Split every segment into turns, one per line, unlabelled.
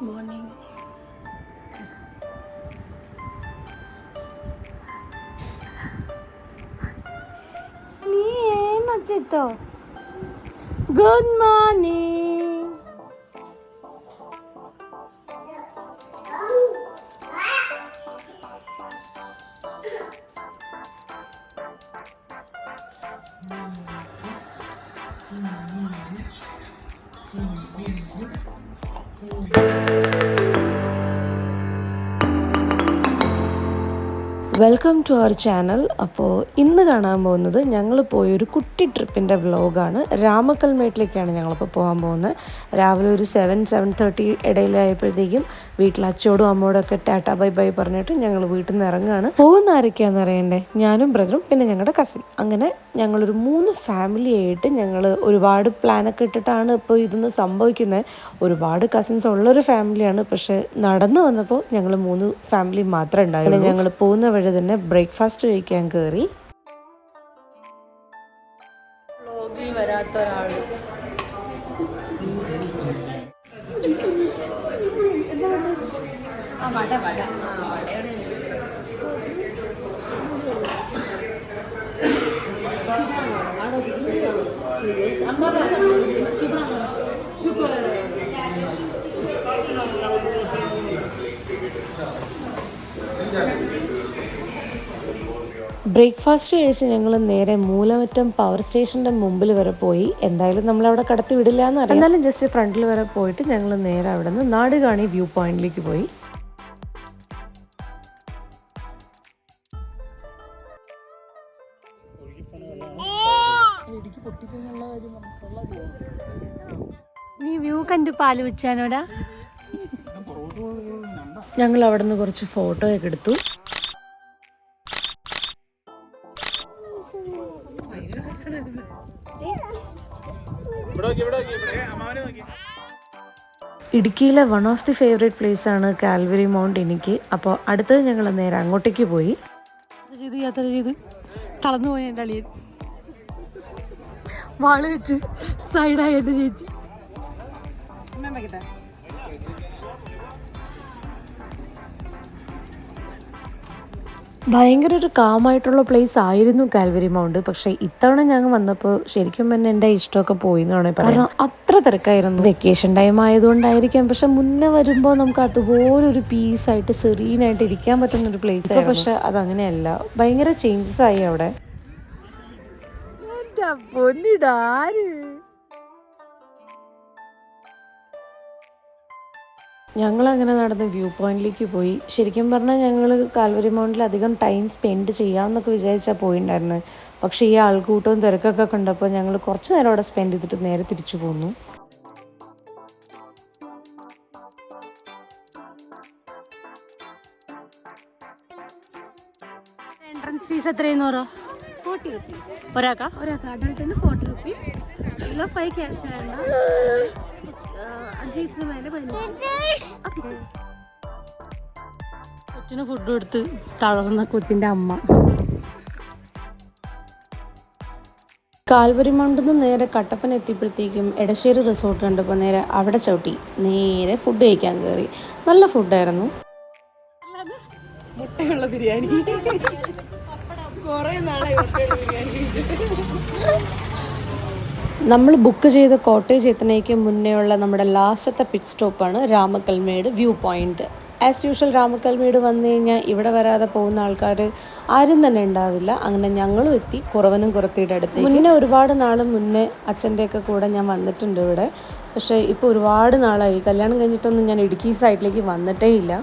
Morning. നീ ಏನೊಚ್ಚಿತ್ತು? Good morning. Welcome to our channel. അപ്പോൾ ഇന്ന് കാണാൻ പോകുന്നത് ഞങ്ങൾ പോയൊരു കുട്ടി ട്രിപ്പിൻ്റെ വ്ലോഗാണ്. രാമക്കൽമേട്ടിലേക്കാണ് ഞങ്ങളിപ്പോൾ പോകാൻ പോകുന്നത്. രാവിലെ ഒരു 7-7:30 ഇടയിലായപ്പോഴത്തേക്കും വീട്ടിൽ അച്ചോടും അമ്മോടും ഒക്കെ ടാറ്റാ ബൈ ബൈ പറഞ്ഞിട്ട് ഞങ്ങൾ വീട്ടിൽ നിന്ന് ഇറങ്ങുകയാണ്. പോകുന്ന ആരൊക്കെയാണെന്ന് അറിയണ്ടേ? ഞാനും ബ്രദറും പിന്നെ ഞങ്ങളുടെ കസിൻ. അങ്ങനെ ഞങ്ങളൊരു 3 ഫാമിലി ആയിട്ട് ഞങ്ങൾ ഒരുപാട് പ്ലാനൊക്കെ ഇട്ടിട്ടാണ് ഇപ്പോൾ ഇതൊന്ന് സംഭവിക്കുന്നത്. ഒരുപാട് കസിൻസ് ഉള്ളൊരു ഫാമിലിയാണ്. പക്ഷേ നടന്നു വന്നപ്പോൾ ഞങ്ങൾ 3 ഫാമിലി മാത്രമേ ഉണ്ടായുള്ളൂ. ഞങ്ങൾ പോകുന്ന വഴി തന്നെ ബ്രേക്ക്ഫാസ്റ്റ് കഴിക്കാൻ കയറി. വ്ലോഗിൽ വരാത്ത ഒരാൾ ബ്രേക്ക്ഫാസ്റ്റ് കഴിച്ച് ഞങ്ങൾ നേരെ മൂലമറ്റം പവർ സ്റ്റേഷൻ്റെ മുമ്പിൽ വരെ പോയി. എന്തായാലും നമ്മളവിടെ കടത്തി വിടില്ല എന്നറിയാം. എന്നാലും ജസ്റ്റ് ഫ്രണ്ടിൽ വരെ പോയിട്ട് ഞങ്ങൾ നേരെ അവിടെ നിന്ന് നാടുകാണി വ്യൂ പോയിന്റിലേക്ക് പോയി. നീ വ്യൂ കണ്ട് പാല് വെച്ചാനോടാ? ഞങ്ങൾ അവിടെ നിന്ന് കുറച്ച് ഫോട്ടോ ഒക്കെ എടുത്തു. ഇടുക്കിയിലെ one of the favourite place ആണ് കാൽവരി മൗണ്ട് എനിക്ക്. അപ്പോൾ അടുത്തത് ഞങ്ങൾ നേരെ അങ്ങോട്ടേക്ക് പോയി. യാത്ര ചെയ്ത് തളർന്നു പോയി എൻ്റെ അളിയൻ. വാള് വെച്ച് സൈഡായി എൻ്റെ ചേച്ചി. ഭയങ്കര ഒരു കാമായിട്ടുള്ള പ്ലേസ് ആയിരുന്നു കാൽവരി മൗണ്ട്. പക്ഷേ ഇത്തവണ ഞങ്ങൾ വന്നപ്പോൾ ശരിക്കും തന്നെ എൻ്റെ ഇഷ്ടമൊക്കെ പോയി എന്നാണ്. കാരണം അത്ര തിരക്കായിരുന്നു. വെക്കേഷൻ ടൈം ആയതുകൊണ്ടായിരിക്കാം. പക്ഷെ മുന്നേ വരുമ്പോൾ നമുക്ക് അതുപോലൊരു പീസായിട്ട് സെറീനായിട്ട് ഇരിക്കാൻ പറ്റുന്ന ഒരു പ്ലേസ് ആയിരുന്നു. പക്ഷെ അതങ്ങനെയല്ല, ഭയങ്കര ചേഞ്ചസ് ആയി അവിടെ. ഞങ്ങളങ്ങനെ നടന്ന് വ്യൂ പോയിന്റിലേക്ക് പോയി. ശരിക്കും പറഞ്ഞാൽ ഞങ്ങൾ കാൽവരി മൗണ്ടിൽ അധികം ടൈം സ്പെൻഡ് ചെയ്യാമെന്നൊക്കെ വിചാരിച്ചാൽ പോയിട്ടുണ്ടായിരുന്നത്. പക്ഷേ ഈ ആൾക്കൂട്ടവും തിരക്കൊക്കെ കണ്ടപ്പോൾ ഞങ്ങൾ കുറച്ച് നേരം അവിടെ സ്പെൻഡ് ചെയ്തിട്ട് നേരെ തിരിച്ചു പോന്നു. എൻട്രൻസ് ഫീസ് എത്രയെന്ന് പറ?
40 rupees.
ഒരാൾക്കാ?
അഡൾട്ടിന് 40 rupees. 5 ക്യാഷ് വേണ്ട. 5 വയസ്സിന് മേലെ 15.
കൊച്ചിന് ഫുഡ് കൊടുത്ത് തളർന്ന കൊച്ചിൻ്റെ അമ്മ. കാൽവരി മൗണ്ടിൽ നിന്ന് നേരെ കട്ടപ്പന എത്തിയപ്പോഴത്തേക്കും എടശ്ശേരി റിസോർട്ട് കണ്ടപ്പോൾ നേരെ അവിടെ ചവിട്ടി നേരെ ഫുഡ് കഴിക്കാൻ കയറി. നല്ല ഫുഡായിരുന്നു.
മുട്ടയുള്ള ബിരിയാണി.
നമ്മൾ ബുക്ക് ചെയ്ത കോട്ടേജ് എത്തുന്നതിന് മുന്നേ ഉള്ള നമ്മുടെ ലാസ്റ്റത്തെ പിറ്റ് സ്റ്റോപ്പാണ് Ramakkalmedu view point. As usual Ramakkalmedu വന്നു കഴിഞ്ഞാൽ ഇവിടെ വരാതെ പോകുന്ന ആൾക്കാർ ആരും തന്നെ ഉണ്ടാവില്ല. അങ്ങനെ ഞങ്ങളും എത്തി കുറവനും കുറത്തിയുടെ അടുത്ത്. മുന്നേ ഒരുപാട് നാൾ മുന്നേ അച്ഛൻ്റെയൊക്കെ കൂടെ ഞാൻ വന്നിട്ടുണ്ട് ഇവിടെ. പക്ഷേ ഇപ്പോൾ ഒരുപാട് നാളായി. കല്യാണം കഴിഞ്ഞിട്ടൊന്നും ഞാൻ ഇടുക്കി സൈഡിലേക്ക് വന്നിട്ടേ ഇല്ല.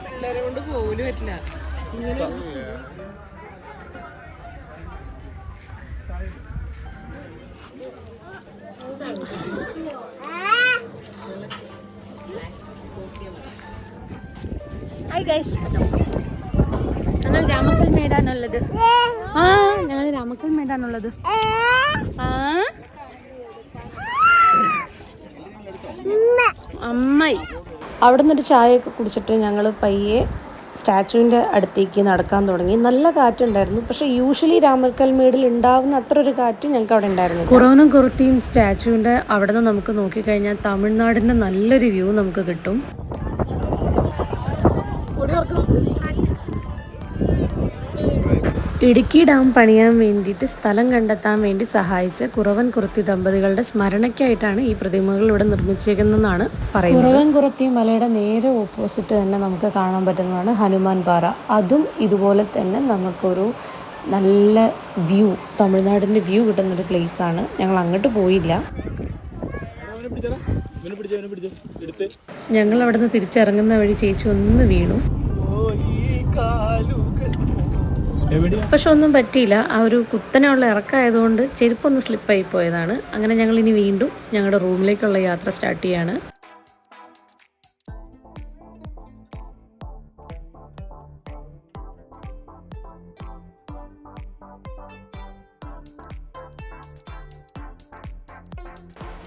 പിള്ളേരെ കൊണ്ട് പോലും പറ്റില്ല. ഇങ്ങനെ
ഞങ്ങൾ രാമക്കൽമേടാണുള്ളത്. ഞങ്ങൾ രാമക്കൽമേടാണുള്ളത്. അവിടെ നിന്നൊരു ചായയൊക്കെ കുടിച്ചിട്ട് ഞങ്ങൾ പയ്യെ സ്റ്റാച്ചുവിൻ്റെ അടുത്തേക്ക് നടക്കാൻ തുടങ്ങി. നല്ല കാറ്റുണ്ടായിരുന്നു. പക്ഷേ യൂഷ്വലി രാമക്കൽമേടിൽ ഉണ്ടാവുന്ന അത്ര ഒരു കാറ്റ് ഞങ്ങൾക്ക് അവിടെ ഉണ്ടായിരുന്നില്ല. കുറവനും കുറുത്തിയും സ്റ്റാച്ചുവിൻ്റെ അവിടെ നിന്ന് നമുക്ക് നോക്കിക്കഴിഞ്ഞാൽ തമിഴ്നാടിൻ്റെ നല്ലൊരു വ്യൂ നമുക്ക് കിട്ടും. ഇടുക്കി ഡാം പണിയാൻ വേണ്ടിയിട്ട് സ്ഥലം കണ്ടെത്താൻ വേണ്ടി സഹായിച്ച കുറവൻ കുറുത്തി ദമ്പതികളുടെ സ്മരണയ്ക്കായിട്ടാണ് ഈ പ്രതിമകൾ ഇവിടെ നിർമ്മിച്ചേക്കുന്നതെന്നാണ് പറയുന്നത്. കുറവൻ കുറുത്തി മലയുടെ നേരെ ഓപ്പോസിറ്റ് തന്നെ നമുക്ക് കാണാൻ പറ്റുന്നതാണ് ഹനുമാൻ പാറ. അതും ഇതുപോലെ തന്നെ നമുക്കൊരു നല്ല വ്യൂ, തമിഴ്നാടിൻ്റെ വ്യൂ കിട്ടുന്നൊരു പ്ലേസാണ്. ഞങ്ങൾ അങ്ങോട്ട് പോയില്ല. ഞങ്ങൾ അവിടെ നിന്ന് തിരിച്ചിറങ്ങുന്ന വഴി ചേച്ചി ഒന്ന് വീണു. പക്ഷെ ഒന്നും പറ്റിയില്ല. ആ ഒരു കുത്തനെയുള്ള ഇറക്കമായതുകൊണ്ട് ചെരുപ്പൊന്ന് സ്ലിപ്പായി പോയതാണ്. അങ്ങനെ ഞങ്ങൾ ഇനി വീണ്ടും ഞങ്ങളുടെ റൂമിലേക്കുള്ള യാത്ര സ്റ്റാർട്ട് ചെയ്യാണ്.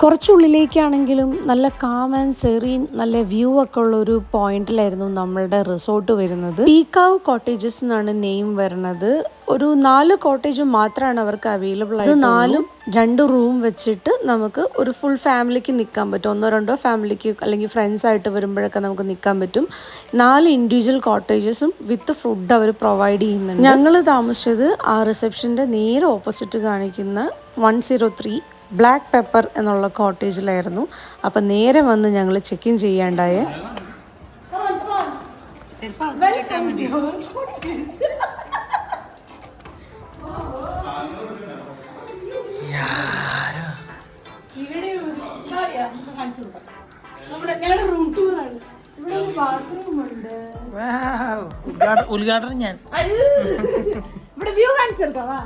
കുറച്ചുള്ളിലേക്കാണെങ്കിലും നല്ല കാം ആൻഡ് സെറീൻ, നല്ല വ്യൂ ഒക്കെ ഉള്ള ഒരു പോയിന്റിലായിരുന്നു നമ്മളുടെ റിസോർട്ട് വരുന്നത്. പീക്കാവ് കോട്ടേജസ് എന്നാണ് നെയിം വരുന്നത്. ഒരു 4 കോട്ടേജ് മാത്രമാണ് അവർക്ക് അവൈലബിൾ ആയത്. 4ഉം 2 റൂം വെച്ചിട്ട് നമുക്ക് ഒരു ഫുൾ ഫാമിലിക്ക് നിൽക്കാൻ പറ്റും. 1-2 ഫാമിലിക്ക് അല്ലെങ്കിൽ ഫ്രണ്ട്സ് ആയിട്ട് വരുമ്പോഴൊക്കെ നമുക്ക് നിൽക്കാൻ പറ്റും. 4 ഇൻഡിവിജ്വൽ കോട്ടേജസും വിത്ത് ഫുഡ് അവർ പ്രൊവൈഡ് ചെയ്യുന്നുണ്ട്. ഞങ്ങൾ താമസിച്ചത് ആ റിസപ്ഷൻ്റെ നേരെ ഓപ്പോസിറ്റ് കാണിക്കുന്ന 103 ബ്ലാക്ക് പെപ്പർ എന്നുള്ള കോട്ടേജിലായിരുന്നു. അപ്പം നേരെ വന്ന് ഞങ്ങൾ ചെക്ക് ഇൻ ചെയ്യാണ്ടായ.
ഉദ്ഘാടനം ഞാൻ
ഇവിടെ വ്യൂ കാണിച്ചെടുക്കാവാ.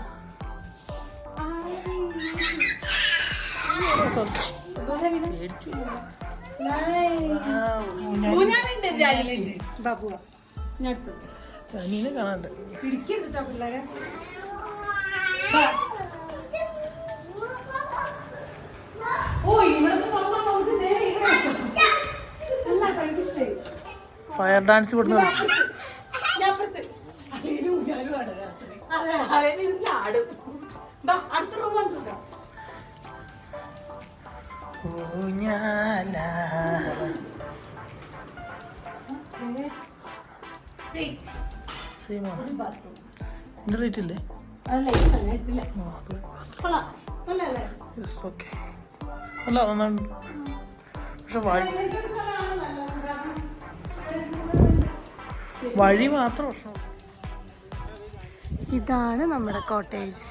കാണാണ്ട് ഫയർ ഡാൻസ് കൊടുത്തു.
അടുത്ത റൂം കാണിച്ചെടുക്കാം.
റേറ്റ് ഇല്ലേ? അല്ല നന്നായിട്ട്. പക്ഷെ വഴി മാത്രം പ്രശ്നം.
ഇതാണ് നമ്മുടെ കോട്ടേജ്.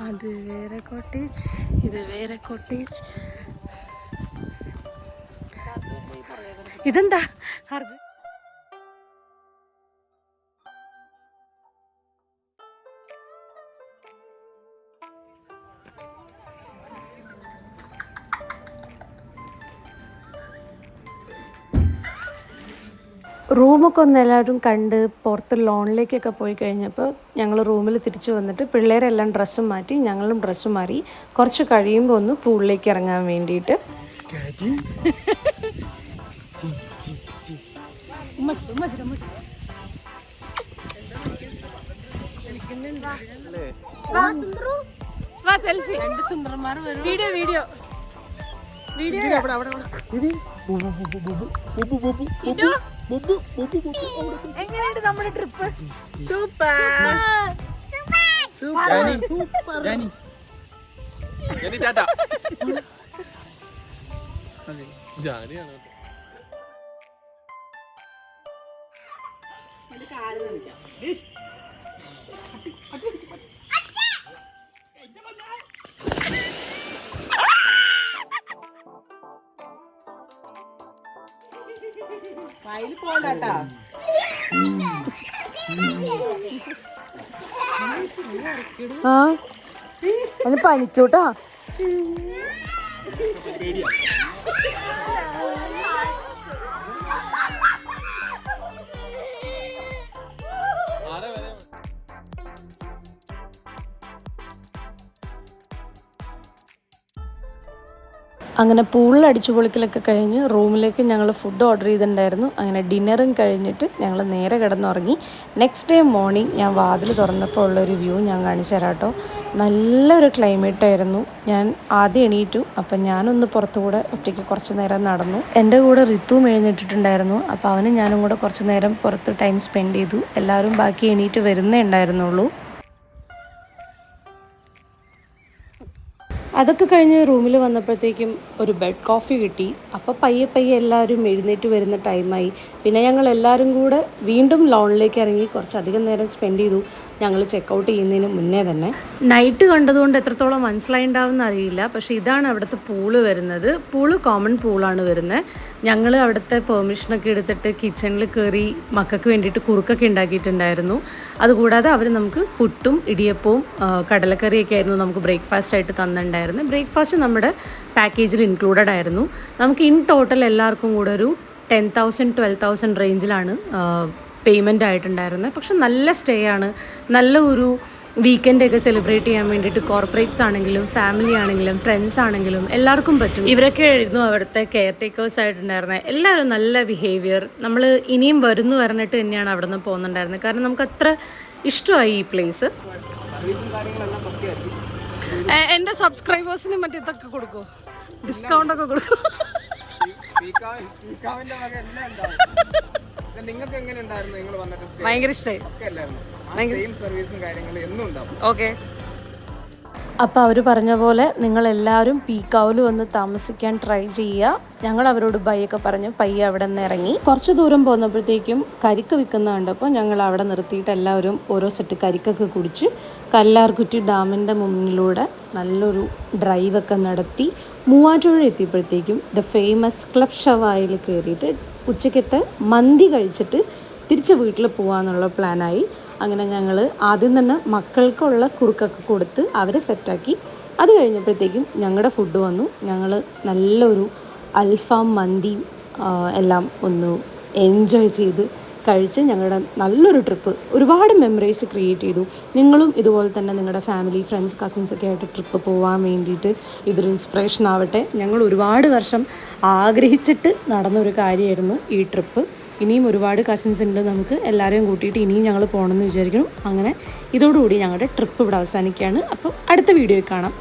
അത് വേറെ കോട്ടേജ്, ഇത് വേറെ കോട്ടേജ്. ഇതെന്താ അർജുൻ? റൂമൊക്കെ ഒന്ന് എല്ലാവരും കണ്ട് പുറത്ത് ലോണിലേക്കൊക്കെ പോയി കഴിഞ്ഞപ്പോൾ ഞങ്ങൾ റൂമിൽ തിരിച്ചു വന്നിട്ട് പിള്ളേരെല്ലാം ഡ്രസ്സും മാറ്റി, ഞങ്ങളും ഡ്രസ്സും മാറി. കുറച്ച് കഴിയുമ്പോൾ ഒന്ന് പൂളിലേക്ക് ഇറങ്ങാൻ വേണ്ടിയിട്ട്.
സുന്ദരന്മാർ വരും.
വീഡിയോ വീഡിയോ വീഡിയോ എങ്ങനെയുണ്ട് നമ്മുടെ ട്രിപ്പ്?
സൂപ്പർ ജാനിയാണ്. വയലിൽ പോകണ്ടാ.
ആ അതിന് പനിക്കൂട്ടാ. അങ്ങനെ പൂളിൽ അടിച്ചു പൊളിക്കലൊക്കെ കഴിഞ്ഞ് റൂമിലേക്ക് ഞങ്ങൾ ഫുഡ് ഓർഡർ ചെയ്തിട്ടുണ്ടായിരുന്നു. അങ്ങനെ ഡിന്നറും കഴിഞ്ഞിട്ട് ഞങ്ങൾ നേരെ കിടന്നുറങ്ങി. നെക്സ്റ്റ് ഡേ മോർണിംഗ് ഞാൻ വാതിൽ തുറന്നപ്പോൾ ഉള്ളൊരു വ്യൂ ഞാൻ കാണിച്ചു തരാം കേട്ടോ. നല്ലൊരു ക്ലൈമറ്റായിരുന്നു. ഞാൻ ആദ്യം എണീറ്റു. അപ്പം ഞാനൊന്ന് പുറത്തുകൂടെ ഒറ്റയ്ക്ക് കുറച്ച് നേരം നടന്നു. എൻ്റെ കൂടെ ഋതുവും എഴുന്നേറ്റിട്ടുണ്ടായിരുന്നു. അപ്പോൾ അവനും ഞാനും കൂടെ കുറച്ച് നേരം പുറത്ത് ടൈം സ്പെൻഡ് ചെയ്തു. എല്ലാവരും ബാക്കി എണീറ്റ് വരുന്നേ ഉണ്ടായിരുന്നുള്ളൂ. അതൊക്കെ കഴിഞ്ഞ് റൂമിൽ വന്നപ്പോഴത്തേക്കും ഒരു ബെഡ് കോഫി കിട്ടി. അപ്പോൾ പയ്യെ എല്ലാവരും എഴുന്നേറ്റ് വരുന്ന ടൈമായി. പിന്നെ ഞങ്ങൾ എല്ലാവരും കൂടെ വീണ്ടും ലോണിലേക്ക് ഇറങ്ങി കുറച്ചധികം നേരം സ്പെൻഡ് ചെയ്തു. ഞങ്ങൾ ചെക്കൗട്ട് ചെയ്യുന്നതിന് മുന്നേ തന്നെ നൈറ്റ് കണ്ടതുകൊണ്ട് എത്രത്തോളം മനസ്സിലായിണ്ടാവുമെന്ന് അറിയില്ല. പക്ഷേ ഇതാണ് അവിടുത്തെ പൂള് വരുന്നത്. പൂള് കോമൺ പൂളാണ് വരുന്നത്. ഞങ്ങൾ അവിടുത്തെ പെർമിഷനൊക്കെ എടുത്തിട്ട് കിച്ചണിൽ കയറി മക്കൾക്ക് വേണ്ടിയിട്ട് കുറുക്കൊക്കെ ഉണ്ടാക്കിയിട്ടുണ്ടായിരുന്നു. അതുകൂടാതെ അവർ നമുക്ക് പുട്ടും ഇടിയപ്പവും കടലക്കറിയൊക്കെ ആയിരുന്നു നമുക്ക് ബ്രേക്ക്ഫാസ്റ്റ് ആയിട്ട് തന്നിട്ടുണ്ടായിരുന്നു. ബ്രേക്ക്ഫാസ്റ്റ് നമ്മുടെ പാക്കേജിൽ ഇൻക്ലൂഡഡ് ആയിരുന്നു. നമുക്ക് ഇൻ ടോട്ടൽ എല്ലാവർക്കും കൂടെ ഒരു 10,000 12,000 റേഞ്ചിലാണ് പേയ്മെൻ്റ് ആയിട്ടുണ്ടായിരുന്നത്. പക്ഷെ നല്ല സ്റ്റേ ആണ്. നല്ല ഒരു വീക്കെൻഡൊക്കെ സെലിബ്രേറ്റ് ചെയ്യാൻ വേണ്ടിയിട്ട് കോർപ്പറേറ്റ്സ് ആണെങ്കിലും ഫാമിലി ആണെങ്കിലും ഫ്രണ്ട്സ് ആണെങ്കിലും എല്ലാവർക്കും പറ്റും. ഇവരൊക്കെ ആയിരുന്നു അവിടുത്തെ കെയർ ടേക്കേഴ്സ് ആയിട്ടുണ്ടായിരുന്നത്. എല്ലാവരും നല്ല ബിഹേവിയർ. നമ്മൾ ഇനിയും വരുന്നു പറഞ്ഞിട്ട് തന്നെയാണ് അവിടെ നിന്ന് പോകുന്നുണ്ടായിരുന്നത്. കാരണം നമുക്ക് അത്ര ഇഷ്ടമായി ഈ പ്ലേസ്.
എന്റെ സബ്സ്ക്രൈബേഴ്സിന് മറ്റേ ഇതൊക്കെ കൊടുക്കോ, ഡിസ്കൗണ്ട് ഒക്കെ കൊടുക്കും.
നിങ്ങൾക്ക് എങ്ങനെ ഉണ്ടായിരുന്നു? നിങ്ങൾ വന്നിട്ട്
ഭയങ്കര ഇഷ്ടമായി. ഓക്കെ.
അപ്പോൾ അവർ പറഞ്ഞ പോലെ നിങ്ങളെല്ലാവരും പീക്കാവിൽ വന്ന് താമസിക്കാൻ ട്രൈ ചെയ്യുക. ഞങ്ങൾ അവരോട് ബൈ ഒക്കെ പറഞ്ഞ് പയ്യെ അവിടെ നിന്ന് ഇറങ്ങി. കുറച്ച് ദൂരം പോന്നപ്പോഴത്തേക്കും കരിക്ക് വിൽക്കുന്ന കണ്ടപ്പോൾ ഞങ്ങൾ അവിടെ നിർത്തിയിട്ട് എല്ലാവരും ഓരോ സെറ്റ് കരിക്കൊക്കെ കുടിച്ച് കല്ലാർകുറ്റി ഡാമിൻ്റെ മുന്നിലൂടെ നല്ലൊരു ഡ്രൈവൊക്കെ നടത്തി മൂവാറ്റുപുഴ എത്തിയപ്പോഴത്തേക്കും ദ ഫേമസ് ക്ലബ് ഷവായിൽ കയറിയിട്ട് ഉച്ചയ്ക്കത്തെ മന്തി കഴിച്ചിട്ട് തിരിച്ച് വീട്ടിൽ പോകാമെന്നുള്ള പ്ലാനായി. അങ്ങനെ ഞങ്ങൾ ആദ്യം തന്നെ മക്കൾക്കുള്ള കുറുക്കൊക്കെ കൊടുത്ത് അവരെ സെറ്റാക്കി. അത് കഴിഞ്ഞപ്പോഴത്തേക്കും ഞങ്ങളുടെ ഫുഡ് വന്നു. ഞങ്ങൾ നല്ലൊരു അൽഫാം മന്തി എല്ലാം ഒന്ന് എൻജോയ് ചെയ്ത് കഴിച്ച് ഞങ്ങളുടെ നല്ലൊരു ട്രിപ്പ്, ഒരുപാട് മെമ്മറീസ് ക്രിയേറ്റ് ചെയ്തു. നിങ്ങളും ഇതുപോലെ തന്നെ നിങ്ങളുടെ ഫാമിലി ഫ്രണ്ട്സ് കസിൻസൊക്കെ ആയിട്ട് ട്രിപ്പ് പോകാൻ വേണ്ടിയിട്ട് ഇതൊരു ഇൻസ്പിറേഷൻ ആവട്ടെ. ഞങ്ങൾ ഒരുപാട് വർഷം ആഗ്രഹിച്ചിട്ട് നടന്നൊരു കാര്യമായിരുന്നു ഈ ട്രിപ്പ്. ഇനിയും ഒരുപാട് കസിൻസ് ഉണ്ട്. നമുക്ക് എല്ലാവരെയും കൂട്ടിയിട്ട് ഇനിയും ഞങ്ങൾ പോകണമെന്ന് വിചാരിക്കണം. അങ്ങനെ ഇതോടുകൂടി ഞങ്ങളുടെ ട്രിപ്പ് ഇവിടെ അവസാനിക്കുകയാണ്. അപ്പോൾ അടുത്ത വീഡിയോയിൽ കാണാം.